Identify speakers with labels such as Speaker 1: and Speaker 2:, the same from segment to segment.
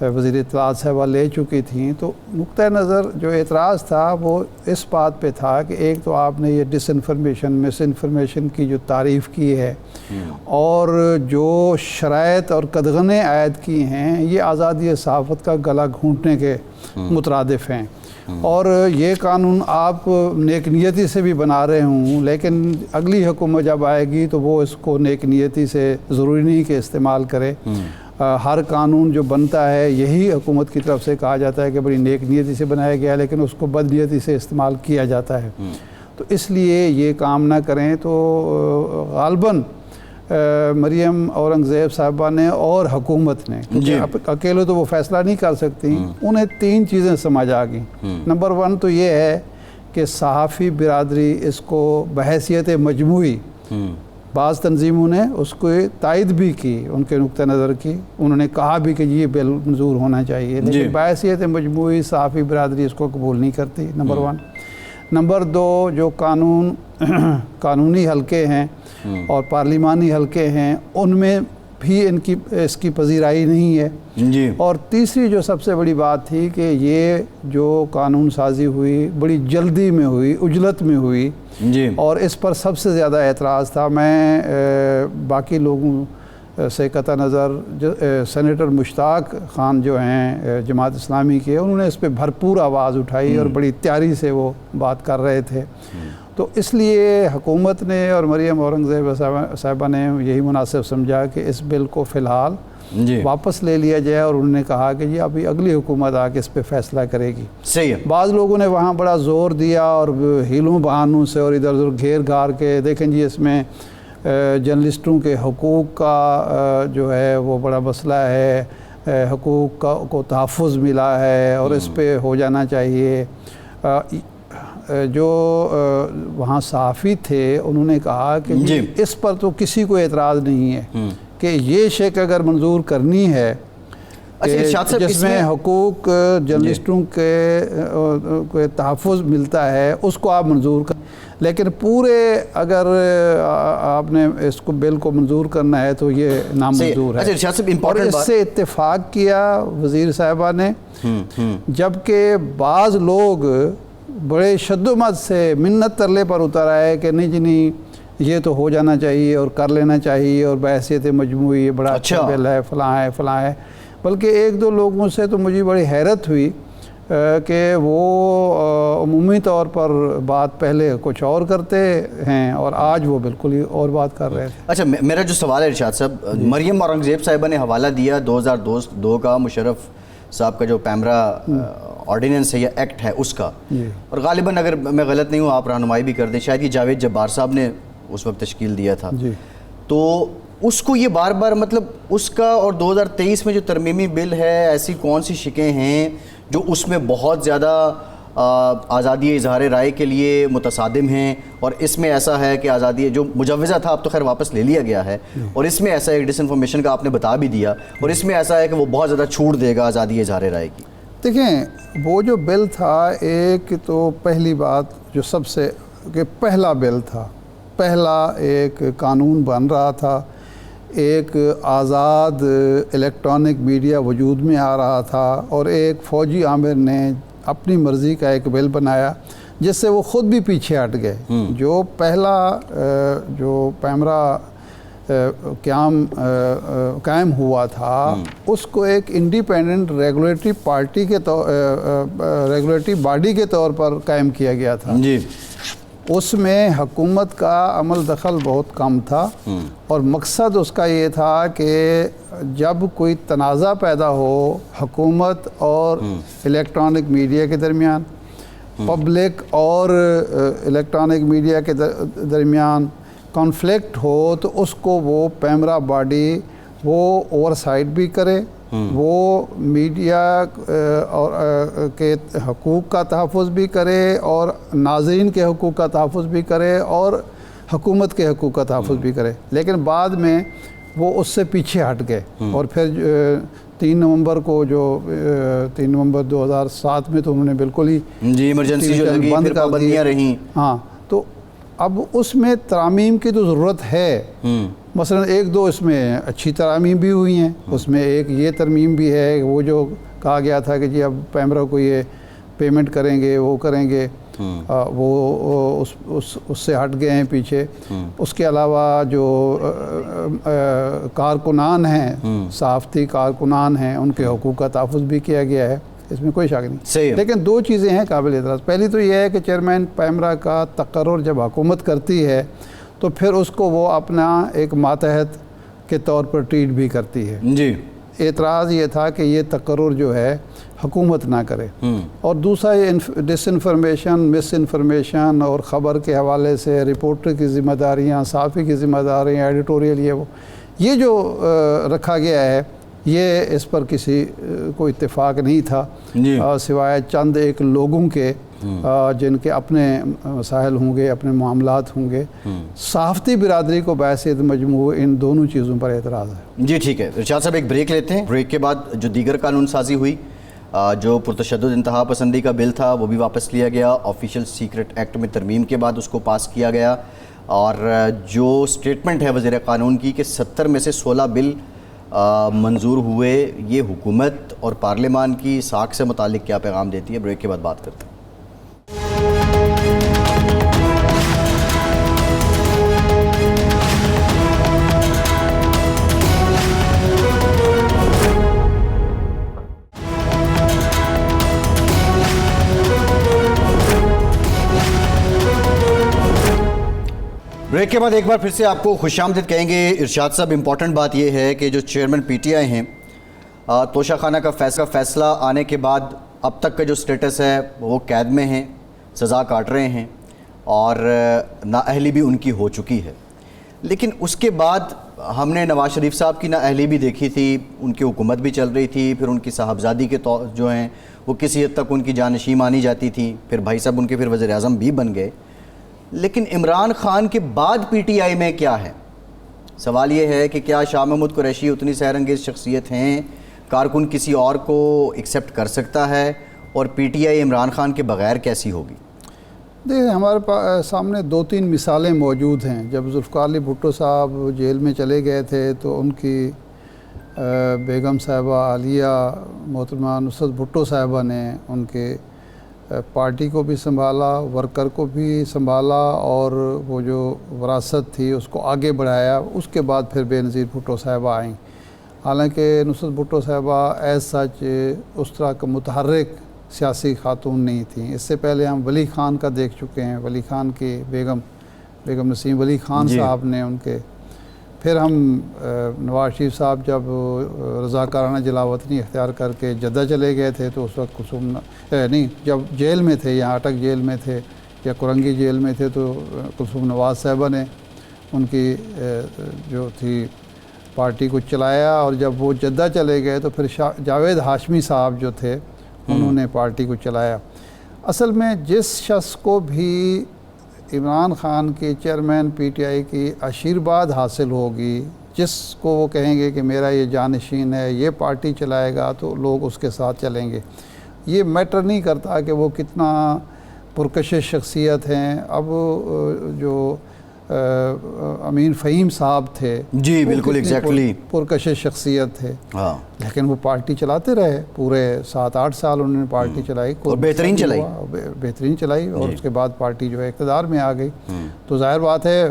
Speaker 1: وزیر اطلاعات صاحبہ لے چکی تھیں، تو نقطہ نظر جو اعتراض تھا وہ اس بات پہ تھا کہ ایک تو آپ نے یہ ڈس انفارمیشن مس انفارمیشن کی جو تعریف کی ہے اور جو شرائط اور قدغنیں عائد کی ہیں یہ آزادی صحافت کا گلا گھونٹنے کے مترادف ہیں، اور یہ قانون آپ نیک نیتی سے بھی بنا رہے ہوں لیکن اگلی حکومت جب آئے گی تو وہ اس کو نیک نیتی سے ضروری نہیں کہ استعمال کرے۔ ہر قانون جو بنتا ہے یہی حکومت کی طرف سے کہا جاتا ہے کہ بڑی نیک نیتی سے بنایا گیا ہے لیکن اس کو بد نیتی سے استعمال کیا جاتا ہے، تو اس لیے یہ کام نہ کریں۔ تو غالباً مریم اورنگزیب صاحبہ نے اور حکومت نے، کیونکہ اکیلے تو وہ فیصلہ نہیں کر سکتی، انہیں 3 چیزیں سمجھ آ گئیں۔ نمبر 1 تو یہ ہے کہ صحافی برادری اس کو بحیثیت مجموعی، بعض تنظیموں نے اس کو تائید بھی کی، ان کے نقطہ نظر کی، انہوں نے کہا بھی کہ یہ بل منظور ہونا چاہیے، لیکن بحیثیت مجموعی صحافی برادری اس کو قبول نہیں کرتی، نمبر 1۔ نمبر 2، جو قانونی حلقے ہیں اور پارلیمانی حلقے ہیں ان میں بھی اس کی پذیرائی نہیں ہے۔ اور تیسری جو سب سے بڑی بات تھی کہ یہ جو قانون سازی ہوئی بڑی جلدی میں ہوئی، عجلت میں ہوئی، اور اس پر سب سے زیادہ اعتراض تھا۔ میں باقی لوگوں سے قطع نظر سینیٹر مشتاق خان جو ہیں جماعت اسلامی کے، انہوں نے اس پہ بھرپور آواز اٹھائی اور بڑی تیاری سے وہ بات کر رہے تھے، تو اس لیے حکومت نے اور مریم اورنگزیب صاحبہ نے یہی مناسب سمجھا کہ اس بل کو فی الحال واپس لے لیا جائے، اور انہوں نے کہا کہ جی ابھی اگلی حکومت آ کے اس پہ فیصلہ کرے گی۔
Speaker 2: صحیح ہے۔
Speaker 1: بعض لوگوں نے وہاں بڑا زور دیا اور ہیلوں بہانوں سے اور ادھر ادھر گھیر گھار کے، دیکھیں جی اس میں جرنلسٹوں کے حقوق کا جو ہے وہ بڑا مسئلہ ہے، حقوق کو تحفظ ملا ہے اور اس پہ ہو جانا چاہیے۔ جو وہاں صحافی تھے انہوں نے کہا کہ اس پر تو کسی کو اعتراض نہیں ہے کہ یہ شک اگر منظور کرنی ہے جس میں حقوق جرنلسٹوں کے تحفظ ملتا ہے اس کو آپ منظور کریں، لیکن پورے اگر آپ نے اس کو بل کو منظور کرنا ہے تو یہ نامنظور ہے۔ اور اس سے اتفاق کیا وزیر صاحبہ نے، جبکہ بعض لوگ بڑے شد و مد سے منت ترلے پر اتر آئے کہ نہیں جی نہیں یہ تو ہو جانا چاہیے اور کر لینا چاہیے اور بحیثیت مجموعی یہ بڑا اچھا بل ہے، فلاں ہے۔ بلکہ 1-2 لوگوں سے تو مجھے بڑی حیرت ہوئی کہ وہ عمومی طور پر بات پہلے کچھ اور کرتے ہیں اور آج وہ بالکل ہی اور بات کر رہے تھے۔
Speaker 2: اچھا، میرا جو سوال ہے ارشاد صاحب، مریم اورنگزیب صاحبہ نے حوالہ دیا 2002 کا مشرف صاحب کا جو پیمرا آرڈیننس ہے یا ایکٹ ہے اس کا، اور غالباً اگر میں غلط نہیں ہوں آپ رہنمائی بھی کر دیں، شاید یہ جاوید جبار صاحب نے اس وقت تشکیل دیا تھا، تو اس کو یہ بار بار مطلب اس کا اور 2023 میں جو ترمیمی بل ہے ایسی کون سی شقیں ہیں جو اس میں بہت زیادہ آزادی اظہار رائے کے لیے متصادم ہیں، اور اس میں ایسا ہے کہ آزادی جو مجوزہ تھا اب تو خیر واپس لے لیا گیا ہے، اور اس میں ایسا ایک ڈس انفارمیشن کا آپ نے بتا بھی دیا، اور اس میں ایسا ہے کہ وہ بہت زیادہ چھوٹ دے گا آزادی اظہار رائے کی۔
Speaker 1: دیکھیں وہ جو بل تھا، ایک تو پہلی بات جو سب سے کہ پہلا بل تھا، پہلا ایک قانون بن رہا تھا، ایک آزاد الیکٹرانک میڈیا وجود میں آ رہا تھا، اور ایک فوجی آمر نے اپنی مرضی کا ایک بل بنایا جس سے وہ خود بھی پیچھے ہٹ گئے۔ جو پہلا جو پیمرا قائم ہوا تھا اس کو ایک انڈیپینڈنٹ ریگولیٹری پارٹی کے ریگولیٹری باڈی کے طور پر قائم کیا گیا تھا۔ اس میں حکومت کا عمل دخل بہت کم تھا، اور مقصد اس کا یہ تھا کہ جب کوئی تنازع پیدا ہو حکومت اور الیکٹرانک میڈیا کے درمیان، پبلک اور الیکٹرانک میڈیا کے درمیان کانفلکٹ ہو، تو اس کو وہ پیمرا باڈی وہ اوور سائٹ بھی کرے، وہ میڈیا اور کے حقوق کا تحفظ بھی کرے اور ناظرین کے حقوق کا تحفظ بھی کرے اور حکومت کے حقوق کا تحفظ بھی کرے۔ لیکن بعد میں وہ اس سے پیچھے ہٹ گئے، اور پھر 3 نومبر کو جو 3 نومبر 2007 میں تو انہوں نے بالکل ہی
Speaker 2: ایمرجنسی جو لگی، پھر پابندیاں رہیں۔
Speaker 1: ہاں، تو اب اس میں ترامیم کی تو ضرورت ہے، مثلا ایک دو اس میں اچھی ترامیم بھی ہوئی ہیں. اس میں ایک یہ ترمیم بھی ہے وہ جو کہا گیا تھا کہ جی اب پیمرا کو یہ پیمنٹ کریں گے وہ کریں گے, وہ اس سے ہٹ گئے ہیں پیچھے. اس کے علاوہ جو کارکنان ہیں, صحافتی کارکنان ہیں, ان کے حقوق کا تحفظ بھی کیا گیا ہے, اس میں کوئی شک نہیں. لیکن دو چیزیں ہیں قابل اعتراض. پہلی تو یہ ہے کہ چیئرمین پیمرا کا تقرر جب حکومت کرتی ہے تو پھر اس کو وہ اپنا ایک ماتحت کے طور پر ٹریٹ بھی کرتی ہے.
Speaker 2: جی,
Speaker 1: اعتراض یہ تھا کہ یہ تقرر جو ہے حکومت نہ کرے. اور دوسرا یہ ڈس انفارمیشن, مس انفارمیشن اور خبر کے حوالے سے رپورٹر کی ذمہ داریاں, صحافی کی ذمہ داریاں, ایڈیٹوریل یہ جو رکھا گیا ہے, یہ اس پر کسی کو اتفاق نہیں تھا سوائے چند ایک لوگوں کے جن کے اپنے مسائل ہوں گے, اپنے معاملات ہوں گے. صحافتی برادری کو بحیثیت مجموع ان دونوں چیزوں پر اعتراض ہے.
Speaker 2: جی ٹھیک ہے ارشاد صاحب, ایک بریک لیتے ہیں. بریک کے بعد جو دیگر قانون سازی ہوئی, جو پرتشدد انتہا پسندی کا بل تھا وہ بھی واپس لیا گیا. آفیشیل سیکرٹ ایکٹ میں ترمیم کے بعد اس کو پاس کیا گیا. اور جو سٹیٹمنٹ ہے وزیر قانون کی کہ 70 میں سے 16 بل منظور ہوئے, یہ حکومت اور پارلیمان کی ساکھ سے متعلق کیا پیغام دیتی ہے؟ بریک کے بعد بات کرتے ہیں. بریک کے بعد ایک بار پھر سے آپ کو خوش آمدید کہیں گے. ارشاد صاحب, امپورٹنٹ بات یہ ہے کہ جو چیئرمین پی ٹی آئی ہیں, توشہ خانہ کا فیصلہ آنے کے بعد اب تک کا جو سٹیٹس ہے وہ قید میں ہیں, سزا کاٹ رہے ہیں اور نااہلی بھی ان کی ہو چکی ہے. لیکن اس کے بعد ہم نے نواز شریف صاحب کی نااہلی بھی دیکھی تھی, ان کی حکومت بھی چل رہی تھی, پھر ان کی صاحبزادی کے جو ہیں وہ کسی حد تک ان کی جانشین مانی جاتی تھی, پھر بھائی صاحب ان کے پھر وزیر اعظم بھی بن گئے. لیکن عمران خان کے بعد پی ٹی آئی میں کیا ہے؟ سوال یہ ہے کہ کیا شاہ محمود قریشی اتنی سحر انگیز شخصیت ہیں, کارکن کسی اور کو ایکسیپٹ کر سکتا ہے, اور پی ٹی آئی عمران خان کے بغیر کیسی ہوگی؟
Speaker 1: دیکھیں, ہمارے سامنے 2-3 مثالیں موجود ہیں. جب ذوالفقار علی بھٹو صاحب جیل میں چلے گئے تھے تو ان کی بیگم صاحبہ عالیہ محترمہ نصرت بھٹو صاحبہ نے ان کے پارٹی کو بھی سنبھالا, ورکر کو بھی سنبھالا, اور وہ جو وراثت تھی اس کو آگے بڑھایا. اس کے بعد پھر بے نظیر بھٹو صاحبہ آئیں. حالانکہ نصرت بھٹو صاحبہ ایز سچ اس طرح کا متحرک سیاسی خاتون نہیں تھیں. اس سے پہلے ہم ولی خان کا دیکھ چکے ہیں, ولی خان کی بیگم نسیم ولی خان صاحب نے ان کے. پھر ہم نواز شریف صاحب جب رضاکارانہ جلا وطنی اختیار کر کے جدہ چلے گئے تھے تو اس وقت جب جیل میں تھے, یہاں اٹک جیل میں تھے یا کرنگی جیل میں تھے, تو کلثوم نواز صاحبہ نے ان کی جو تھی پارٹی کو چلایا. اور جب وہ جدہ چلے گئے تو پھر جاوید ہاشمی صاحب جو تھے انہوں نے پارٹی کو چلایا. اصل میں جس شخص کو بھی عمران خان کے چیئرمین پی ٹی آئی کی آشیرواد حاصل ہوگی, جس کو وہ کہیں گے کہ میرا یہ جانشین ہے, یہ پارٹی چلائے گا, تو لوگ اس کے ساتھ چلیں گے. یہ میٹر نہیں کرتا کہ وہ کتنا پرکشش شخصیت ہیں. اب جو امین فہیم صاحب تھے,
Speaker 2: جی بالکل ایگزیکٹلی
Speaker 1: پرکشش شخصیت تھے, لیکن وہ پارٹی چلاتے رہے. پورے 7-8 سال انہوں نے پارٹی چلائی,
Speaker 2: اور
Speaker 1: بہترین چلائی, اور اس کے بعد پارٹی جو ہے اقتدار میں آ گئی. تو ظاہر بات ہے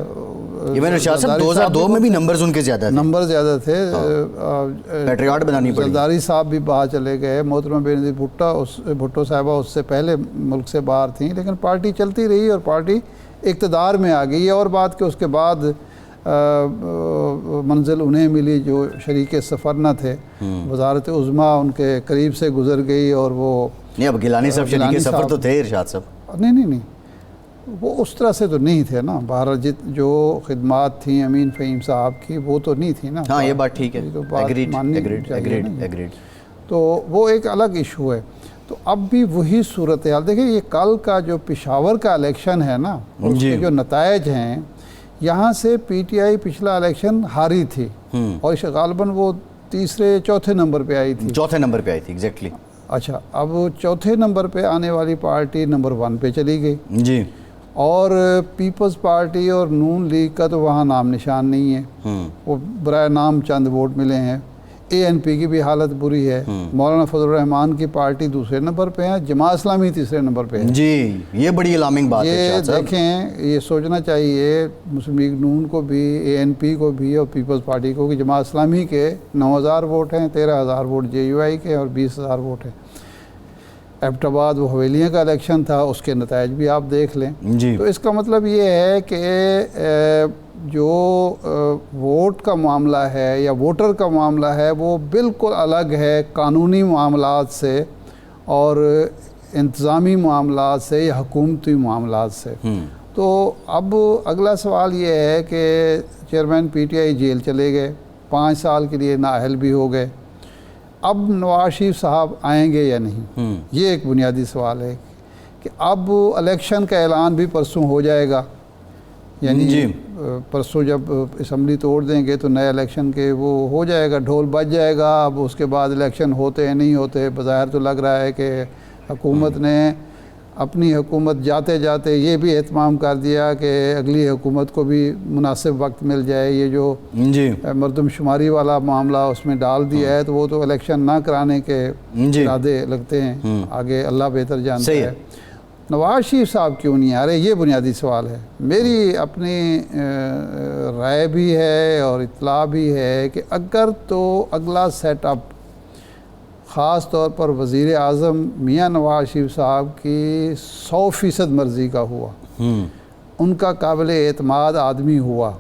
Speaker 2: 2002 میں بھی نمبرز ان کے زیادہ تھے,
Speaker 1: نمبر زیادہ تھے.
Speaker 2: پیٹریاٹ بنانی پڑی.
Speaker 1: زرداری صاحب بھی باہر چلے گئے, محترمہ بے نظیر بھٹو صاحبہ اس سے پہلے ملک سے باہر تھیں, لیکن پارٹی چلتی رہی اور پارٹی اقتدار میں آ گئی. یہ اور بات کہ اس کے بعد منزل انہیں ملی جو شریک سفر نہ تھے, وزارت عظمیٰ ان کے قریب سے گزر گئی. اور وہ
Speaker 2: نہیں, اب گیلانی صاحب شریک سفر تو تھے ارشاد صاحب.
Speaker 1: نہیں, وہ اس طرح سے تو نہیں تھے نا. بہرحال جو خدمات تھیں امین فہیم صاحب کی وہ تو نہیں تھی نا.
Speaker 2: ہاں یہ بات ٹھیک ہے, ایگریڈ.
Speaker 1: تو وہ ایک الگ ایشو ہے. تو اب بھی وہی صورتحال دیکھیں, یہ کل کا جو پشاور کا الیکشن ہے نا, اس کے جو نتائج ہیں, یہاں سے پی ٹی آئی پچھلا الیکشن ہاری تھی اور غالباً وہ چوتھے نمبر پہ آئی تھی.
Speaker 2: ایگزیکٹلی.
Speaker 1: اچھا, اب چوتھے نمبر پہ آنے والی پارٹی نمبر 1 پہ چلی گئی.
Speaker 2: جی.
Speaker 1: اور پیپلز پارٹی اور نون لیگ کا تو وہاں نام نشان نہیں ہے، وہ برائے نام چند ووٹ ملے ہیں۔ اے این پی کی بھی حالت بری ہے، مولانا فضل الرحمان کی پارٹی دوسرے نمبر پہ ہے، جماعت اسلامی تیسرے نمبر پہ ہے۔
Speaker 2: جی یہ بڑی الارمنگ بات ہے
Speaker 1: یہ دیکھیں، یہ سوچنا چاہیے مسلم لیگ نون کو بھی، اے این پی کو بھی اور پیپلز پارٹی کو کہ جماعت اسلامی کے 9,000 ووٹ ہیں، 13,000 ووٹ جے یو آئی کے اور 20,000 ووٹ ہیں۔ ایبٹ آباد وہ حویلیوں کا الیکشن تھا، اس کے نتائج بھی آپ دیکھ لیں۔ تو اس کا مطلب یہ ہے کہ جو ووٹ کا معاملہ ہے یا ووٹر کا معاملہ ہے وہ بالکل الگ ہے قانونی معاملات سے اور انتظامی معاملات سے یا حکومتی معاملات سے۔ تو اب اگلا سوال یہ ہے کہ چیئرمین پی ٹی آئی جیل چلے گئے، 5 سال کے لیے نااہل بھی ہو گئے، اب نواز شریف صاحب آئیں گے یا نہیں؟ یہ ایک بنیادی سوال ہے کہ اب الیکشن کا اعلان بھی پرسوں ہو جائے گا، یعنی پرسوں جب اسمبلی توڑ دیں گے تو نئے الیکشن کے وہ ہو جائے گا، ڈھول بج جائے گا۔ اب اس کے بعد الیکشن ہوتے ہیں نہیں ہوتے، بظاہر تو لگ رہا ہے کہ حکومت نے اپنی حکومت جاتے جاتے یہ بھی اہتمام کر دیا کہ اگلی حکومت کو بھی مناسب وقت مل جائے، یہ جو مردم شماری والا معاملہ اس میں ڈال دیا ہے تو وہ تو الیکشن نہ کرانے کے ارادے لگتے ہیں، آگے اللہ بہتر جانتا ہے۔ نواز شریف صاحب کیوں نہیں آ رہے، یہ بنیادی سوال ہے۔ میری اپنی رائے بھی ہے اور اطلاع بھی ہے کہ اگر تو اگلا سیٹ اپ خاص طور پر وزیر اعظم میاں نواز شریف صاحب کی 100% مرضی کا ہوا، ان کا قابل اعتماد آدمی ہوا،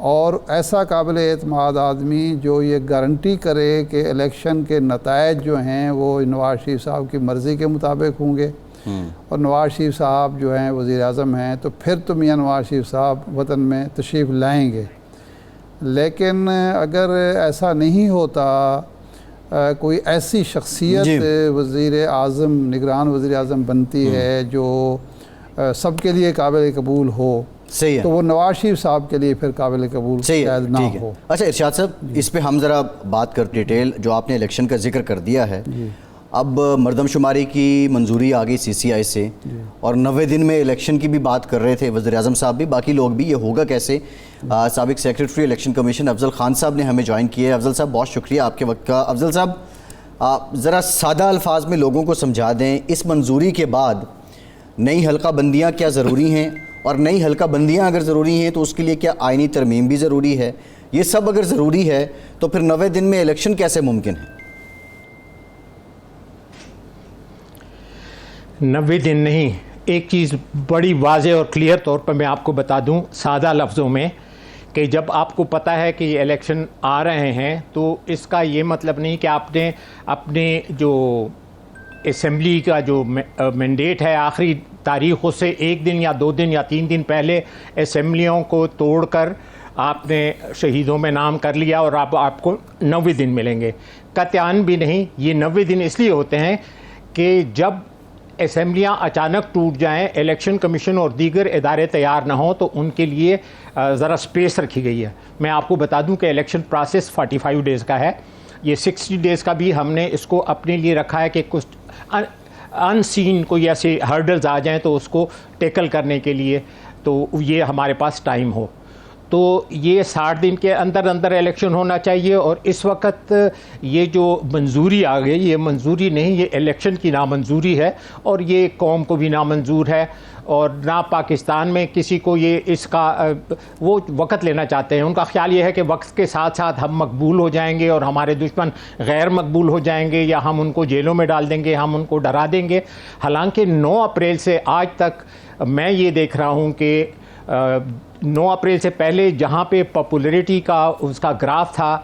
Speaker 1: اور ایسا قابل اعتماد آدمی جو یہ گارنٹی کرے کہ الیکشن کے نتائج جو ہیں وہ نواز شریف صاحب کی مرضی کے مطابق ہوں گے اور نواز شریف صاحب جو ہیں وزیر اعظم ہیں، تو پھر تو میاں نواز شریف صاحب وطن میں تشریف لائیں گے۔ لیکن اگر ایسا نہیں ہوتا، کوئی ایسی شخصیت وزیر اعظم، نگران وزیر اعظم بنتی ہے جو سب کے لیے قابل قبول ہو، تو وہ نواز شریف صاحب کے لیے پھر قابل قبول شاید نہ ہو۔
Speaker 2: اچھا ارشاد صاحب، اس پہ ہم ذرا بات کر ڈیٹیل، جو آپ نے الیکشن کا ذکر کر دیا ہے، اب مردم شماری کی منظوری آ گئی سی سی آئی سے، اور 90 دن میں الیکشن کی بھی بات کر رہے تھے وزیر اعظم صاحب بھی، باقی لوگ بھی، یہ ہوگا کیسے؟ سابق سیکریٹری الیکشن کمیشن افضل خان صاحب نے ہمیں جوائن کیا ہے۔ افضل صاحب بہت شکریہ آپ کے وقت کا۔ افضل صاحب ذرا سادہ الفاظ میں لوگوں کو سمجھا دیں، اس منظوری کے بعد نئی حلقہ بندیاں کیا ضروری ہیں، اور نئی حلقہ بندیاں اگر ضروری ہیں تو اس کے لیے کیا آئینی ترمیم بھی ضروری ہے؟ یہ سب اگر ضروری ہے تو پھر 90 دن میں الیکشن کیسے ممکن ہے؟
Speaker 3: 90 دن نہیں، ایک چیز بڑی واضح اور کلیئر طور پر میں آپ کو بتا دوں سادہ لفظوں میں، کہ جب آپ کو پتہ ہے کہ یہ الیکشن آ رہے ہیں تو اس کا یہ مطلب نہیں کہ آپ نے اپنے جو اسمبلی کا جو مینڈیٹ ہے آخری تاریخ، اس سے 1 دن یا 2 دن یا 3 دن پہلے اسمبلیوں کو توڑ کر آپ نے شہیدوں میں نام کر لیا اور آپ کو 90 دن ملیں گے۔ قطعاً بھی نہیں، یہ 90 دن اس لیے ہوتے ہیں کہ جب اسمبلیاں اچانک ٹوٹ جائیں، الیکشن کمیشن اور دیگر ادارے تیار نہ ہوں تو ان کے لیے ذرا سپیس رکھی گئی ہے۔ میں آپ کو بتا دوں کہ الیکشن پروسیس 45 ڈیز کا ہے، یہ 60 ڈیز کا بھی ہم نے اس کو اپنے لیے رکھا ہے کہ کچھ ان سین کوئی ایسے ہرڈلز آ جائیں تو اس کو ٹیکل کرنے کے لیے تو یہ ہمارے پاس ٹائم ہو۔ تو یہ 60 دن کے اندر اندر الیکشن ہونا چاہیے، اور اس وقت یہ جو منظوری آ گئی، یہ منظوری نہیں، یہ الیکشن کی نامنظوری ہے، اور یہ قوم کو بھی نامنظور ہے، اور نہ پاکستان میں کسی کو یہ اس کا وہ وقت لینا چاہتے ہیں۔ ان کا خیال یہ ہے کہ وقت کے ساتھ ساتھ ہم مقبول ہو جائیں گے اور ہمارے دشمن غیر مقبول ہو جائیں گے، یا ہم ان کو جیلوں میں ڈال دیں گے، ہم ان کو ڈرا دیں گے۔ حالانکہ 9 اپریل سے آج تک میں یہ دیکھ رہا ہوں کہ 9 اپریل سے پہلے جہاں پہ پاپولیرٹی کا اس کا گراف تھا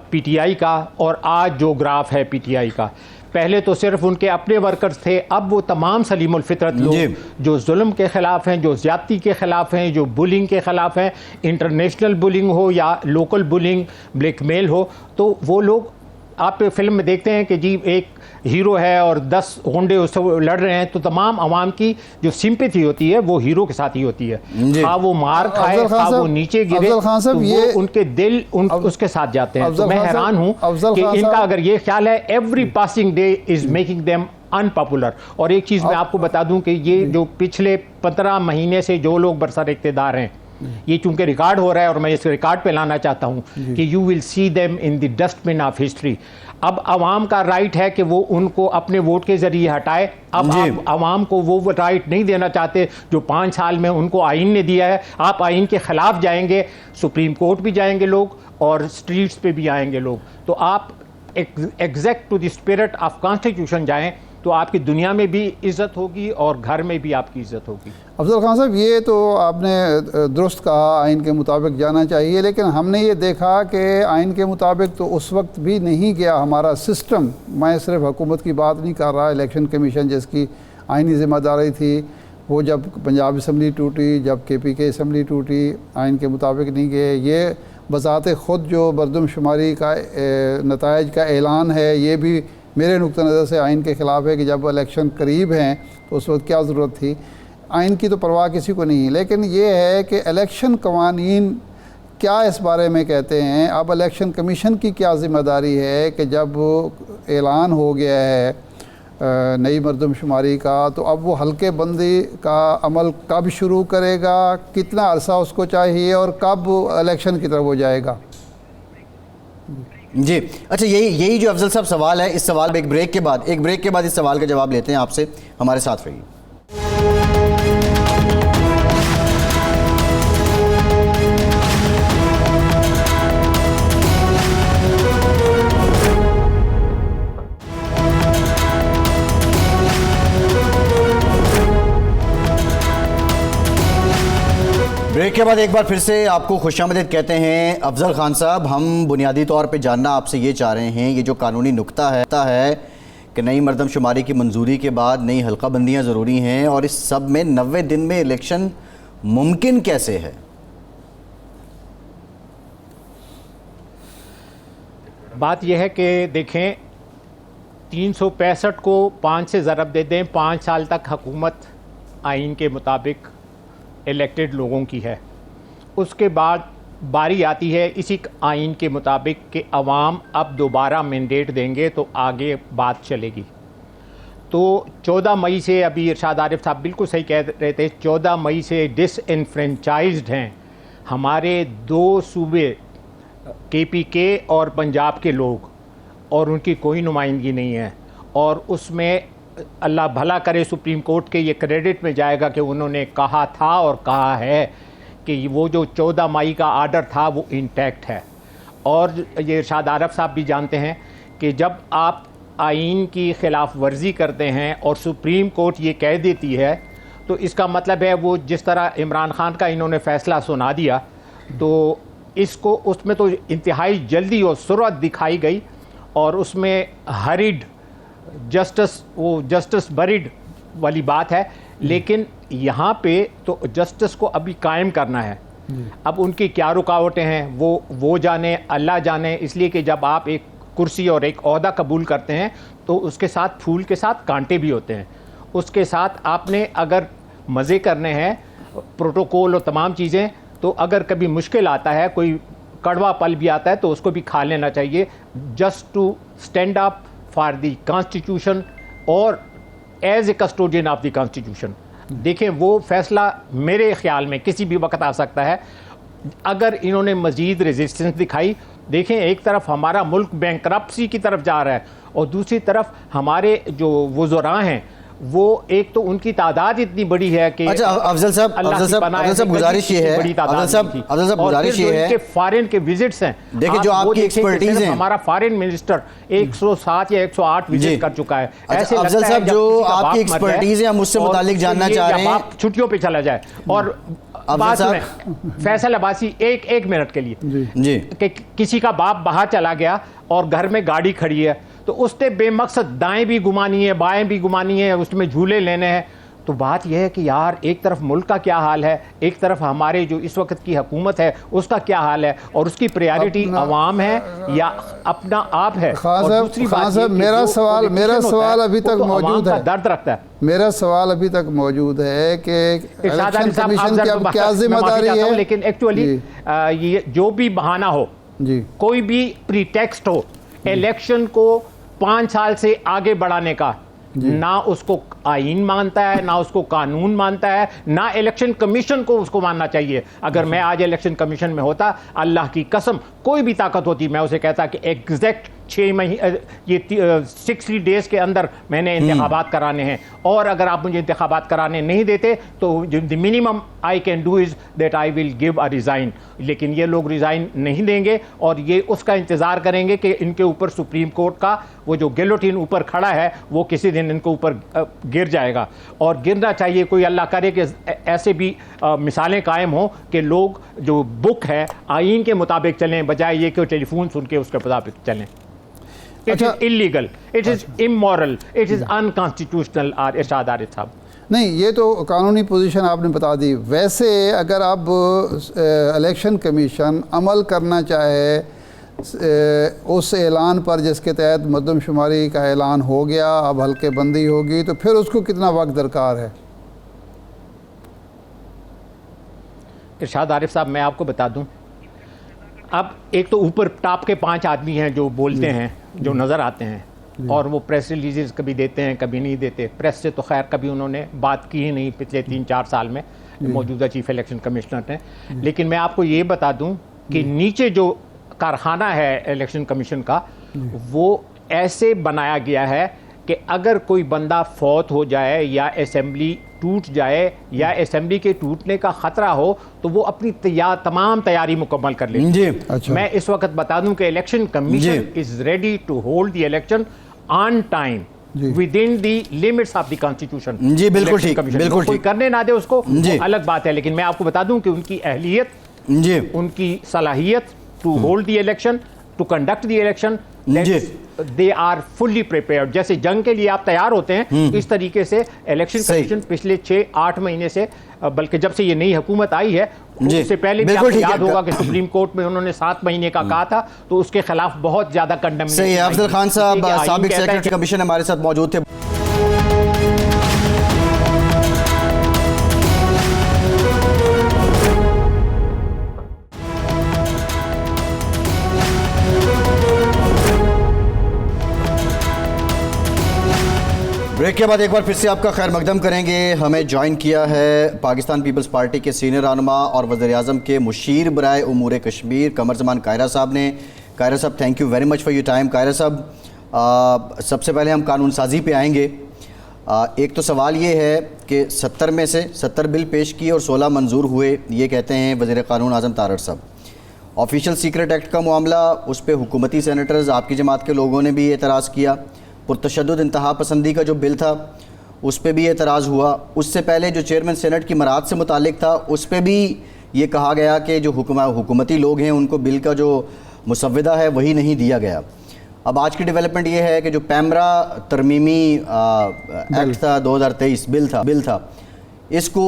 Speaker 3: پی ٹی آئی کا، اور آج جو گراف ہے پی ٹی آئی کا، پہلے تو صرف ان کے اپنے ورکرز تھے، اب وہ تمام سلیم الفطرت لوگ جو ظلم کے خلاف ہیں، جو زیادتی کے خلاف ہیں، جو بلنگ کے خلاف ہیں، انٹرنیشنل بلنگ ہو یا لوکل بلنگ، بلیک میل ہو، تو وہ لوگ آپ فلم میں دیکھتے ہیں کہ جی ایک ہیرو ہے اور 10 غنڈے اس سے لڑ رہے ہیں تو تمام عوام کی جو سمپیتھی ہوتی ہے وہ ہیرو کے ساتھ ہی ہوتی ہے. خواہ وہ مار کھائے خواہ وہ نیچے گرے تو وہ ان کے دل اس کے ساتھ جاتے ہیں. تو میں حیران ہوں کہ ان کا اگر یہ خیال ہے every passing day is making them unpopular. اور ایک چیز میں آپ کو بتا دوں کہ یہ جو پچھلے 15 مہینے سے جو لوگ برسر اقتدار ہیں, یہ چونکہ ریکارڈ ہو رہا ہے اور میں اس ریکارڈ پہ لانا چاہتا ہوں کہ you will see them in the dustbin of history. اب عوام کا رائٹ ہے کہ وہ ان کو اپنے ووٹ کے ذریعے ہٹائے. اب آپ عوام کو وہ رائٹ نہیں دینا چاہتے جو 5 سال میں ان کو آئین نے دیا ہے. آپ آئین کے خلاف جائیں گے, سپریم کورٹ بھی جائیں گے لوگ اور اسٹریٹس پہ بھی آئیں گے لوگ. تو آپ exact to the spirit of constitution جائیں تو آپ کی دنیا میں بھی عزت ہوگی اور گھر میں بھی آپ کی عزت ہوگی.
Speaker 1: افضل خان صاحب, یہ تو آپ نے درست کہا, آئین کے مطابق جانا چاہیے, لیکن ہم نے یہ دیکھا کہ آئین کے مطابق تو اس وقت بھی نہیں گیا ہمارا سسٹم. میں صرف حکومت کی بات نہیں کر رہا, الیکشن کمیشن جس کی آئینی ذمہ داری تھی, وہ جب پنجاب اسمبلی ٹوٹی, جب KPK اسمبلی ٹوٹی, آئین کے مطابق نہیں گئے. یہ بذات خود جو مردم شماری کا نتائج کا اعلان ہے, یہ بھی میرے نقطہ نظر سے آئین کے خلاف ہے کہ جب الیکشن قریب ہیں تو اس وقت کیا ضرورت تھی. آئین کی تو پرواہ کسی کو نہیں, لیکن یہ ہے کہ الیکشن قوانین کیا اس بارے میں کہتے ہیں. اب الیکشن کمیشن کی کیا ذمہ داری ہے کہ جب اعلان ہو گیا ہے نئی مردم شماری کا, تو اب وہ حلقے بندی کا عمل کب شروع کرے گا, کتنا عرصہ اس کو چاہیے اور کب الیکشن کی طرف ہو جائے گا؟
Speaker 2: جی اچھا, یہی جو افضل صاحب سوال ہے, اس سوال میں ایک بریک کے بعد اس سوال کا جواب لیتے ہیں آپ سے. ہمارے ساتھ رہیے. بریک کے بعد ایک بار پھر سے آپ کو خوش آمدید کہتے ہیں. افضل خان صاحب, ہم بنیادی طور پہ جاننا آپ سے یہ چاہ رہے ہیں, یہ جو قانونی نکتہ ہے کہ نئی مردم شماری کی منظوری کے بعد نئی حلقہ بندیاں ضروری ہیں, اور اس سب میں 90 دن میں الیکشن ممکن کیسے ہے؟
Speaker 3: بات یہ ہے کہ دیکھیں, 365 کو 5 سے ضرب دے دیں, 5 سال تک حکومت آئین کے مطابق الیکٹڈ لوگوں کی ہے. اس کے بعد باری آتی ہے اسی آئین کے مطابق کہ عوام اب دوبارہ مینڈیٹ دیں گے تو آگے بات چلے گی. تو 14 مئی سے, ابھی ارشاد عارف صاحب بالکل صحیح کہہ رہے تھے, 14 مئی سے ڈس انفرینچائزڈ ہیں ہمارے 2 صوبے KPK اور پنجاب کے لوگ, اور ان کی کوئی نمائندگی نہیں ہے. اور اس میں اللہ بھلا کرے سپریم کورٹ کے یہ کریڈٹ میں جائے گا کہ انہوں نے کہا تھا اور کہا ہے کہ وہ جو 14 مئی کا آرڈر تھا وہ انٹیکٹ ہے. اور یہ ارشاد عارف صاحب بھی جانتے ہیں کہ جب آپ آئین کی خلاف ورزی کرتے ہیں اور سپریم کورٹ یہ کہہ دیتی ہے تو اس کا مطلب ہے وہ جس طرح عمران خان کا انہوں نے فیصلہ سنا دیا, تو اس میں تو انتہائی جلدی اور سرعت دکھائی گئی, اور اس میں ہریڈ جسٹس بریڈ والی بات ہے. لیکن یہاں پہ تو جسٹس کو ابھی قائم کرنا ہے. اب ان کی کیا رکاوٹیں ہیں وہ جانے, اللہ جانے, اس لیے کہ جب آپ ایک کرسی اور ایک عہدہ قبول کرتے ہیں تو اس کے ساتھ پھول کے ساتھ کانٹے بھی ہوتے ہیں. اس کے ساتھ آپ نے اگر مزے کرنے ہیں, پروٹوکول اور تمام چیزیں, تو اگر کبھی مشکل آتا ہے, کوئی کڑوا پل بھی آتا ہے تو اس کو بھی کھا لینا چاہیے, just to stand up for the constitution اور as a custodian of the constitution. دیکھیں وہ فیصلہ میرے خیال میں کسی بھی وقت آ سکتا ہے اگر انہوں نے مزید ریزسٹنس دکھائی. دیکھیں ایک طرف ہمارا ملک بینکرپسی کی طرف جا رہا ہے اور دوسری طرف ہمارے جو وزراء ہیں وہ ایک تو ان کی تعداد اتنی بڑی ہے کہ
Speaker 2: اچھا افضل صاحب گزارش یہ ہے
Speaker 3: فارن کے وزٹس ہیں.
Speaker 2: دیکھیں جو آپ کی ایکسپرٹیز ہیں,
Speaker 3: ہمارا فارن منسٹر 107 یا 108 وزٹ کر چکا ہے.
Speaker 2: افضل صاحب جو آپ کی ایکسپرٹیز ہیں ہم اس سے متعلق جاننا چاہ رہے ہیں.
Speaker 3: آپ چھٹیوں پہ چلا جائے اور بات میں فیصل عباسی ایک منٹ کے لیے کہ کسی کا باپ باہر چلا گیا اور گھر میں گاڑی کھڑی ہے تو اس نے بے مقصد دائیں بھی گھمانی ہے بائیں بھی گھمانی ہے, اس میں جھولے لینے ہیں, تو بات یہ ہے کہ یار ایک طرف ملک کا کیا حال ہے, ایک طرف ہمارے جو اس وقت کی حکومت ہے اس کا کیا حال ہے, اور اس کی پریارٹی عوام ہے یا اپنا آپ ہے.
Speaker 1: خان صاحب میرا سوال ابھی تک موجود ہے,
Speaker 3: درد رکھتا ہے.
Speaker 1: میرا سوال ابھی تک موجود ہے کہ الیکشن کمیشن کی اب کیا ذمہ داری ہے.
Speaker 3: لیکن ایکچولی یہ جو بھی بہانہ ہو, کوئی بھی پری ٹیکسٹ ہو, الیکشن کو 5 سال سے آگے بڑھانے کا, نہ اس کو آئین مانتا ہے, نہ اس کو قانون مانتا ہے, نہ الیکشن کمیشن کو اس کو ماننا چاہیے. اگر میں آج الیکشن کمیشن میں ہوتا, اللہ کی قسم کوئی بھی طاقت ہوتی, میں اسے کہتا کہ ایگزیکٹ 6 مہینے یہ 60 ڈیز کے اندر میں نے انتخابات کرانے ہیں, اور اگر آپ مجھے انتخابات کرانے نہیں دیتے تو the minimum I can do is that I will give a resign. لیکن یہ لوگ ریزائن نہیں دیں گے, اور یہ اس کا انتظار کریں گے کہ ان کے اوپر سپریم کورٹ کا وہ جو گیلوٹین اوپر کھڑا ہے وہ کسی دن ان کے اوپر گر جائے گا. اور گرنا چاہیے, کوئی اللہ کرے کہ ایسے بھی مثالیں قائم ہوں کہ لوگ جو بک ہے آئین کے مطابق چلیں, بجائے یہ کہ ٹیلی فون سن کے اس کے مطابق چلیں. It is illegal, it is immoral, it is unconstitutional. ارشاد عارف صاحب
Speaker 1: نہیں, یہ تو قانونی پوزیشن آپ نے بتا دی. ویسے اگر اب الیکشن کمیشن عمل کرنا چاہے اس اعلان پر جس کے تحت مردم شماری کا اعلان ہو گیا, اب حلقے بندی ہوگی, تو پھر اس کو کتنا وقت درکار ہے؟
Speaker 3: ارشاد عارف صاحب میں آپ کو بتا دوں, اب ایک تو اوپر ٹاپ کے 5 آدمی ہیں جو بولتے ہیں, جو نظر آتے ہیں, اور وہ پریس ریلیزز کبھی دیتے ہیں کبھی نہیں دیتے. پریس سے تو خیر کبھی انہوں نے بات کی ہی نہیں پچھلے 3-4 سال میں موجودہ چیف الیکشن کمشنر نے. لیکن میں آپ کو یہ بتا دوں کہ نیچے جو کارخانہ ہے الیکشن کمیشن کا, وہ ایسے بنایا گیا ہے کہ اگر کوئی بندہ فوت ہو جائے یا اسمبلی ٹوٹ جائے یا اسمبلی کے ٹوٹنے کا خطرہ ہو تو وہ اپنی تمام تیاری مکمل کر لے. میں اس وقت بتا دوں کہ election commission is ready to hold the election on time within the limits of the constitution.
Speaker 2: جی بالکل ٹھیک, بالکل
Speaker 3: کوئی کرنے نہ دے اس کو الگ بات ہے, لیکن میں آپ کو بتا دوں کہ ان کی اہلیت, ان کی صلاحیت to hold the election, to conduct the election, they are fully prepared. جیسے جنگ کے لیے آپ تیار ہوتے ہیں, اس طریقے سے الیکشن کمیشن پچھلے 6-8 مہینے سے, بلکہ جب سے یہ نئی حکومت آئی ہے اس سے پہلے بھی آپ کو یاد ہوگا کہ سپریم کورٹ میں انہوں نے 7 مہینے کا کہا تھا, تو اس کے خلاف بہت زیادہ کنڈمنیشن.
Speaker 2: صحیح ہے. افضل خان صاحب سابق سیکرٹری کمیشن ہمارے ساتھ موجود تھے. بریک کے بعد ایک بار پھر سے آپ کا خیر مقدم کریں گے. ہمیں جوائن کیا ہے پاکستان پیپلز پارٹی کے سینئر رہنما اور وزیر اعظم کے مشیر برائے امور کشمیر قمر زمان قاہرہ صاحب نے. قاہرہ صاحب thank you very much for your time. قاہرہ صاحب سب سے پہلے ہم قانون سازی پہ آئیں گے. ایک تو سوال یہ ہے کہ 70 میں سے 70 بل پیش کیے اور 16 منظور ہوئے, یہ کہتے ہیں وزیر قانون اعظم طارر صاحب. آفیشیل سیکرٹ ایکٹ کا معاملہ, اس پہ حکومتی سینیٹرز آپ کی جماعت کے لوگوں نے بھی اعتراض کیا. پرتشدد انتہا پسندی کا جو بل تھا اس پہ بھی اعتراض ہوا. اس سے پہلے جو چیئرمین سینٹ کی مراعات سے متعلق تھا اس پہ بھی یہ کہا گیا کہ جو حکومتی لوگ ہیں ان کو بل کا جو مسودہ ہے وہی نہیں دیا گیا. اب آج کی ڈیولپمنٹ یہ ہے کہ جو پیمرا ترمیمی ایکٹ تھا 2023 بل تھا, اس کو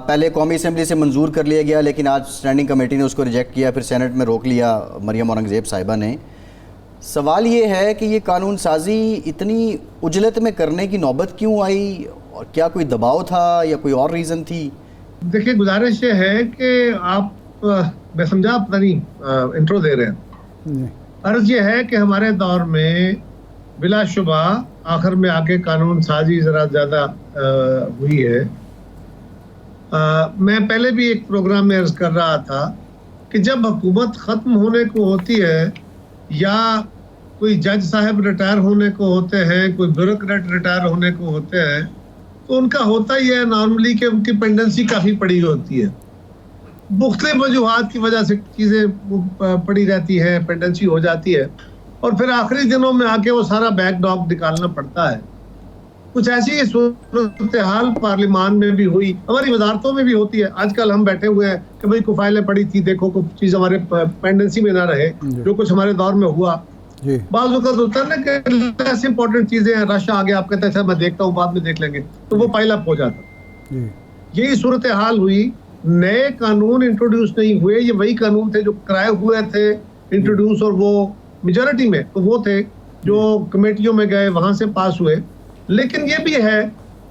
Speaker 2: پہلے قومی اسمبلی سے منظور کر لیا گیا, لیکن آج اسٹینڈنگ کمیٹی نے اس کو ریجیکٹ کیا, پھر سینٹ میں روک لیا مریم اورنگزیب صاحبہ نے. سوال یہ ہے کہ یہ قانون سازی اتنی عجلت میں کرنے کی نوبت کیوں آئی, اور کیا کوئی دباؤ تھا یا کوئی اور ریزن تھی؟
Speaker 4: دیکھیں گزارش یہ ہے کہ آپ میں سمجھا پتہ نہیں انٹرو دے رہے ہیں. عرض یہ ہے کہ ہمارے دور میں بلا شبہ آخر میں آگے قانون سازی ذرا زیادہ ہوئی ہے. میں پہلے بھی ایک پروگرام میں عرض کر رہا تھا کہ جب حکومت ختم ہونے کو ہوتی ہے یا کوئی جج صاحب ریٹائر ہونے کو ہوتے ہیں, کوئی بیوروکریٹ ریٹائر ہونے کو ہوتے ہیں, تو ان کا ہوتا ہی ہے نارملی کہ ان کی پینڈنسی کافی پڑی ہوتی ہے. مختلف وجوہات کی وجہ سے چیزیں پڑی رہتی ہیں, پینڈنسی ہو جاتی ہے, اور پھر آخری دنوں میں آ کے وہ سارا بیک ڈاگ نکالنا پڑتا ہے. کچھ ایسی صورتحال پارلیمان میں بھی ہوئی, ہماری وزارتوں میں بھی ہوتی ہے. آج کل ہم بیٹھے ہوئے ہیں کہ بھئی کوئی فائلیں پڑی تھی, دیکھو کوئی چیز ہمارے پینڈنسی میں نہ رہے. جو کچھ ہمارے دور میں ہوا
Speaker 1: جی
Speaker 4: بعض اوقات ہوتا ہے نا کہ لیس امپورٹنٹ چیزیں ہیں, رش آگے آپ کہتے ہیں میں دیکھتا ہوں بعد میں دیکھ لیں گے, تو وہ پائل اپ ہو جاتا.
Speaker 1: جی
Speaker 4: یہی صورتحال ہوئی, نئے قانون انٹروڈیوس نہیں ہوئے, یہ وہی قانون تھے جو کرائے ہوئے تھے انٹروڈیوس, اور وہ میجورٹی میں تو وہ تھے جو کمیٹیوں میں گئے وہاں سے پاس ہوئے. لیکن یہ بھی ہے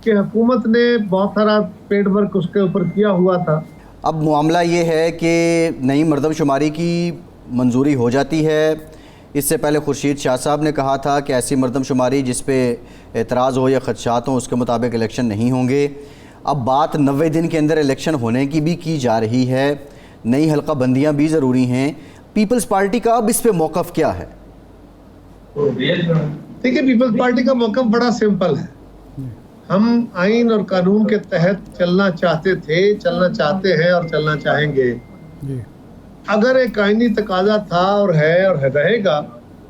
Speaker 4: کہ حکومت نے بہت سارا پیڈ ورک اس کے اوپر کیا ہوا تھا.
Speaker 2: اب معاملہ یہ ہے کہ نئی مردم شماری کی منظوری ہو جاتی ہے. اس سے پہلے خورشید شاہ صاحب نے کہا تھا کہ ایسی مردم شماری جس پہ اعتراض ہو یا خدشات ہوں اس کے مطابق الیکشن نہیں ہوں گے. اب بات 90 دن کے اندر الیکشن ہونے کی بھی کی جا رہی ہے, نئی حلقہ بندیاں بھی ضروری ہیں. پیپلز پارٹی کا اب اس پہ موقف کیا ہے؟
Speaker 4: دیکھیے پیپلز پارٹی کا موقف بڑا سمپل ہے. ہم آئین اور قانون کے تحت چلنا چاہتے تھے, چلنا چاہتے ہیں اور چلنا چاہیں گے. اگر ایک آئینی تقاضا تھا اور رہے گا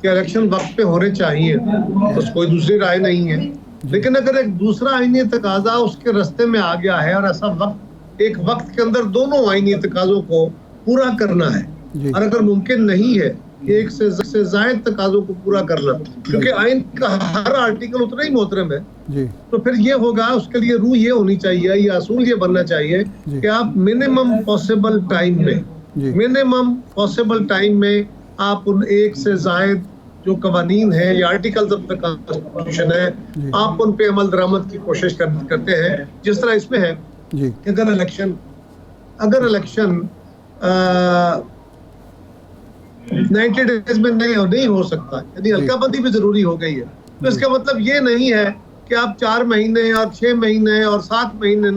Speaker 4: کہ الیکشن وقت پہ ہونے چاہیے تو کوئی دوسری رائے نہیں ہے. لیکن اگر ایک دوسرا آئینی تقاضا اس کے رستے میں آ گیا ہے اور ایسا ایک وقت کے اندر دونوں آئینی تقاضوں کو پورا کرنا ہے, اور اگر ممکن نہیں ہے کہ ایک سے زائد تقاضوں کو پورا کرنا, کیونکہ آئین کا ہر آرٹیکل اتنا ہی محترم ہے, تو پھر یہ ہوگا, اس کے لیے روح یہ ہونی چاہیے, یہ اصول یہ بننا چاہیے کہ آپ منیمم پاسبل ٹائم میں آپ ان ایک سے زائد جو قوانین ہیں یا آرٹیکلز آف دی کانسٹیٹیوشن ہے آپ ان پہ عمل درآمد کی کوشش کرتے ہیں. جس طرح اس میں ہے کہ اگر الیکشن 90 ڈیز میں نہیں ہو سکتا, یعنی حلقہ بندی بھی ضروری ہو گئی ہے, تو اس کا مطلب یہ نہیں ہے کہ آپ 4 مہینے اور 6 مہینے اور 7 مہینے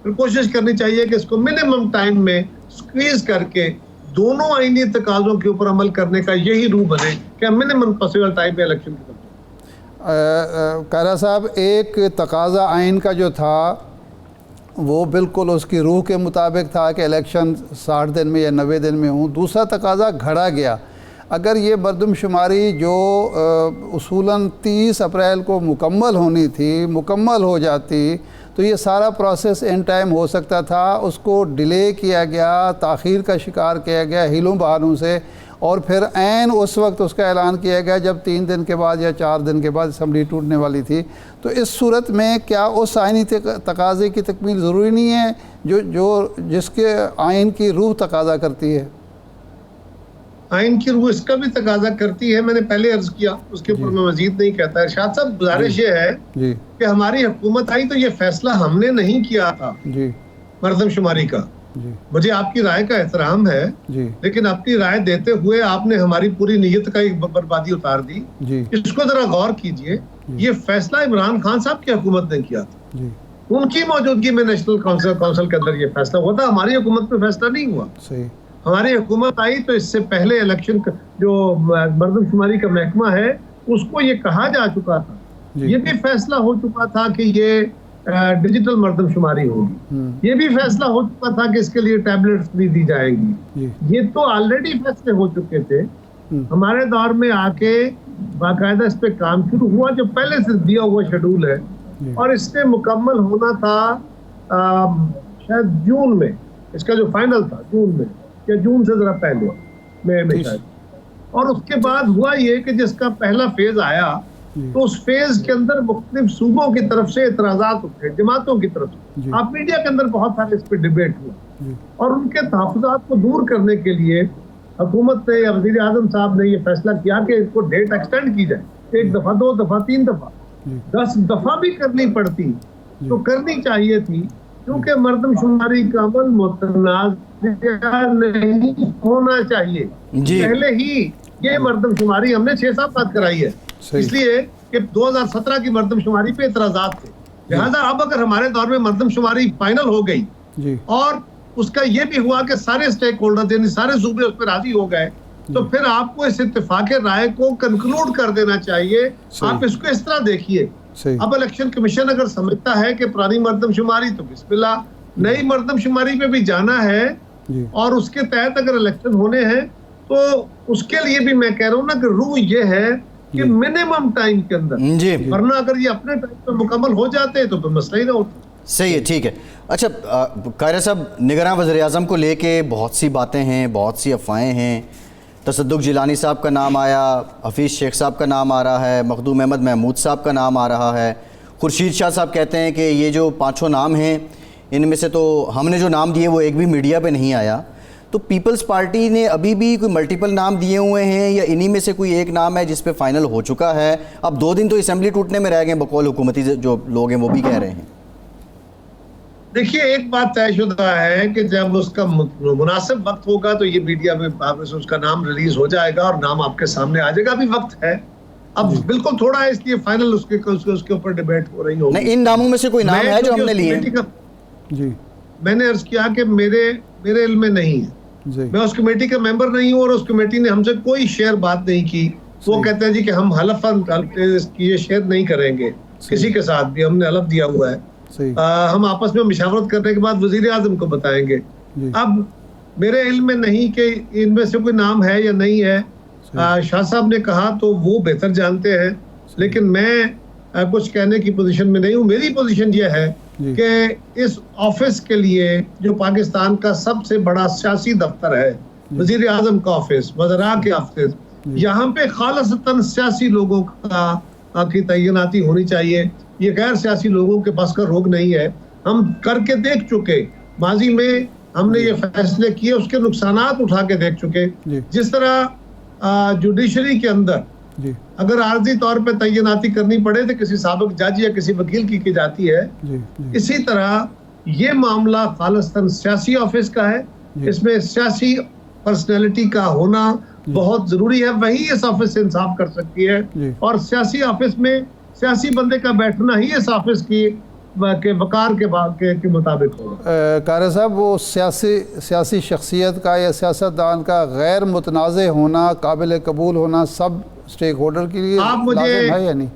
Speaker 4: پھر کوشش کرنی چاہیے کہ اس کو منیمم ٹائم میں سکویز کر کے دونوں آئینی تقاضوں کے اوپر عمل کرنے کا یہی روح بنے کہ منیمم پاسبل ٹائم پہ الیکشن کی.
Speaker 1: قائرہ صاحب, ایک تقاضا آئین کا جو تھا وہ بالکل اس کی روح کے مطابق تھا کہ الیکشن 60 دن میں یا 90 دن میں ہوں. دوسرا تقاضا گھڑا گیا. اگر یہ مردم شماری جو اصولاً 30 اپریل کو مکمل ہونی تھی مکمل ہو جاتی تو یہ سارا پروسیس ان ٹائم ہو سکتا تھا. اس کو ڈیلے کیا گیا, تاخیر کا شکار کیا گیا ہیلوں بہانوں سے, اور پھر عین اس وقت اس کا اعلان کیا گیا جب 3 دن کے بعد یا 4 دن کے بعد اسمبلی ٹوٹنے والی تھی. تو اس صورت میں کیا اس آئینی تقاضے کی تکمیل ضروری نہیں ہے جس کے آئین کی روح تقاضا کرتی ہے؟
Speaker 4: آئین کی روح اس کا بھی تقاضا کرتی ہے, میں نے پہلے عرض کیا, اس کے اوپر میں مزید نہیں کہتا. ارشاد صاحب گزارش یہ ہے کہ ہماری حکومت آئی تو یہ فیصلہ ہم نے نہیں کیا تھا مردم شماری کا. مجھے آپ کی رائے کا احترام ہے, لیکن اپنی رائے دیتے ہوئے آپ نے ہماری پوری نیت کا ایک بربادی اتار دی. اس کو ذرا غور کیجئے, یہ فیصلہ عمران خان صاحب کی حکومت نے کیا تھا, ان کی موجودگی میں نیشنل کونسل کے اندر یہ فیصلہ ہوا تھا, ہماری حکومت میں فیصلہ نہیں ہوا. ہماری حکومت آئی تو اس سے پہلے الیکشن جو مردم شماری کا محکمہ ہے اس کو یہ کہا جا چکا تھا, یہ بھی فیصلہ ہو چکا تھا کہ یہ ڈیجیٹل مردم شماری ہوگی, یہ بھی فیصلہ ہو چکا تھا کہ اس کے لیے ٹیبلٹس بھی دی جائیں گی. یہ تو آلریڈی فیصلے ہو چکے تھے. ہمارے دور میں آ کے باقاعدہ اس پہ کام شروع ہوا جو پہلے سے دیا ہوا شیڈول ہے, اور اس سے مکمل ہونا تھا شاید جون میں, اس کا جو فائنل تھا جون میں یا جون سے ذرا پہلے میں شاید. اور اس کے بعد ہوا یہ کہ جس کا پہلا فیز آیا تو اس فیز کے اندر مختلف صوبوں کی طرف سے اعتراضات اٹھے, جماعتوں کی طرف سے. آپ میڈیا کے اندر بہت سارے اس پہ ڈیبیٹ ہوا, اور ان کے تحفظات کو دور کرنے کے لیے حکومت نے یا وزیر اعظم صاحب نے یہ فیصلہ کیا کہ اس کو ڈیٹ ایکسٹینڈ کی جائے, 1 دفعہ 2 دفعہ 3 دفعہ 10 دفعہ بھی کرنی پڑتی تو کرنی چاہیے تھی, کیونکہ مردم شماری کا عمل متنازع نہیں ہونا چاہیے. پہلے ہی یہ مردم شماری ہم نے 6-7 سال کرائی ہے, اس لیے کہ 2017 کی مردم شماری پہ اعتراضات تھے. لہٰذا اب اگر ہمارے دور میں مردم شماری فائنل ہو گئی اور اس کا یہ بھی ہوا کہ سارے اسٹیک ہولڈر یعنی سارے صوبے اس پہ راضی ہو گئے, تو پھر آپ کو اس اتفاق رائے کو کنکلوڈ کر دینا چاہیے. آپ اس کو اس طرح دیکھیے, اب الیکشن کمیشن اگر سمجھتا ہے کہ پرانی مردم شماری تو بسم اللہ, نئی مردم شماری پہ بھی جانا ہے اور اس کے تحت اگر الیکشن ہونے ہیں تو اس کے لیے بھی میں کہہ رہا ہوں نا کہ روح یہ ہے کہ منیمم ٹائم کے اندر, ورنہ اگر یہ اپنے ٹائم پہ مکمل ہو جاتے تو مسئلہ ہی نہ ہوتا.
Speaker 2: صحیح ہے, ٹھیک ہے. اچھا قائرہ صاحب, نگراں وزیر اعظم کو لے کے بہت سی باتیں ہیں, بہت سی افواہیں ہیں, تصدق جیلانی صاحب کا نام آیا, حفیظ شیخ صاحب کا نام آ رہا ہے, مخدوم احمد محمود صاحب کا نام آ رہا ہے, خورشید شاہ صاحب کہتے ہیں کہ یہ جو 5 نام ہیں ان میں سے تو ہم نے جو نام دیے وہ ایک بھی میڈیا پہ نہیں آیا. تو پیپلز پارٹی نے ابھی بھی کوئی ملٹیپل نام دیے ہوئے ہیں یا انہی میں سے کوئی ایک نام ہے جس پہ فائنل ہو چکا ہے؟ اب 2 دن تو اسمبلی ٹوٹنے میں رہ گئے بقول حکومتی جو لوگ ہیں وہ بھی کہہ رہے ہیں.
Speaker 4: دیکھیے ایک بات طے شدہ ہے کہ جب اس کا مناسب وقت ہوگا تو یہ میڈیا میں اس کا نام ریلیز ہو جائے گا اور نام آپ کے سامنے آ جائے گا. ابھی وقت ہے, اب بالکل تھوڑا ہے, اس لیے فائنل اس کے اوپر ڈیبیٹ ہو رہی ہوگی.
Speaker 2: نہیں, ان ناموں میں سے کوئی نام ہے جو ہم نے لیے؟
Speaker 1: جی
Speaker 4: میں نے عرض کیا کہ میرے علم میں نہیں ہے, میں اس کمیٹی کا ممبر نہیں ہوں اور اس کمیٹی نے ہم سے کوئی شیئر بات نہیں کی. وہ کہتے ہیں جی کہ ہم حلفاً یہ شیئر نہیں کریں گے کسی کے ساتھ بھی, ہم نے حلف دیا ہوا ہے, ہم آپس میں مشاورت کرنے کے بعد وزیر اعظم کو بتائیں گے. اب میرے علم میں نہیں کہ ان میں سے کوئی نام ہے یا نہیں ہے. شاہ صاحب نے کہا تو وہ بہتر جانتے ہیں, لیکن میں کچھ کہنے کی پوزیشن میں نہیں ہوں. میری پوزیشن یہ ہے کہ اس آفس کے لیے جو پاکستان کا سب سے بڑا سیاسی دفتر ہے, وزیر اعظم کا آفس, وزراء کے آفس, یہاں پہ خالصتاً سیاسی لوگوں کی تعیناتی ہونی چاہیے. یہ غیر سیاسی لوگوں کے بس کا روگ نہیں ہے. ہم کر کے دیکھ چکے, ماضی میں ہم نے یہ فیصلے کیے, اس کے نقصانات اٹھا کے دیکھ چکے. جس طرح جوڈیشری کے اندر اگر عارضی طور پہ تعیناتی کرنی پڑے تو کسی سابق جج یا کسی وکیل کی جاتی ہے, اسی طرح یہ معاملہ خالصتاً سیاسی آفس کا ہے. اس میں سیاسی پرسنالٹی کا ہونا بہت ضروری ہے, وہی اس آفس سے انصاف کر سکتی ہے. اور سیاسی آفس میں سیاسی بندے کا بیٹھنا ہی اس آفس کی وقار کے مطابق ہوگا.
Speaker 1: قاری صاحب, وہ سیاسی شخصیت کا یا سیاستدان کا غیر متنازع ہونا, قابل قبول ہونا سب اسٹیک ہولڈر کے لیے لازم ہے یا نہیں؟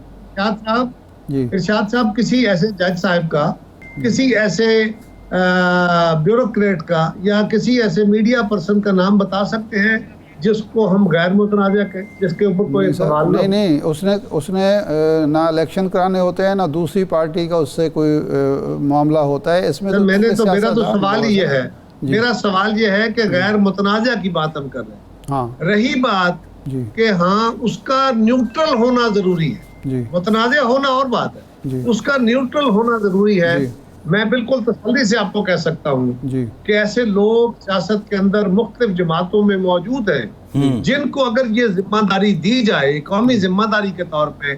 Speaker 4: ارشاد صاحب کسی ایسے جج صاحب کا, کسی ایسے بیوروکریٹ کا یا کسی ایسے میڈیا پرسن کا نام بتا سکتے ہیں جس کو ہم غیر متنازع کہیں, جس کے اوپر کوئی سوال نہ؟
Speaker 1: نہیں, اس نے نہ الیکشن کرانے ہوتے ہیں نہ دوسری پارٹی کا اس سے کوئی معاملہ ہوتا ہے. اس میں
Speaker 4: میرا تو سوال ہی یہ ہے, میرا سوال یہ ہے کہ غیر متنازع کی بات ہم کر رہے ہیں.
Speaker 1: ہاں,
Speaker 4: رہی بات کہ ہاں اس کا نیوٹرل ہونا ضروری ہے, متنازع ہونا اور بات ہے, اس کا نیوٹرل ہونا ضروری ہے. میں بالکل تسلی سے آپ کو کہہ سکتا ہوں کہ ایسے لوگ سیاست کے اندر مختلف جماعتوں میں موجود ہیں جن کو اگر یہ ذمہ داری دی جائے قومی ذمہ داری کے طور پہ,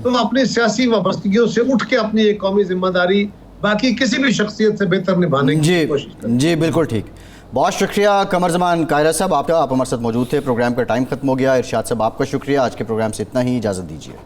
Speaker 4: تو اپنی سیاسی وابستگیوں سے اٹھ کے اپنی ایک قومی ذمہ داری باقی کسی بھی شخصیت سے بہتر نبھانے کی کوشش کریں.
Speaker 2: جی بالکل ٹھیک. بہت شکریہ قمر زمان قاہرہ صاحب, آپ ہمارے ساتھ موجود تھے. پروگرام کا ٹائم ختم ہو گیا. ارشاد صاحب آپ کا شکریہ. آج کے پروگرام سے اتنا ہی, اجازت دیجیے.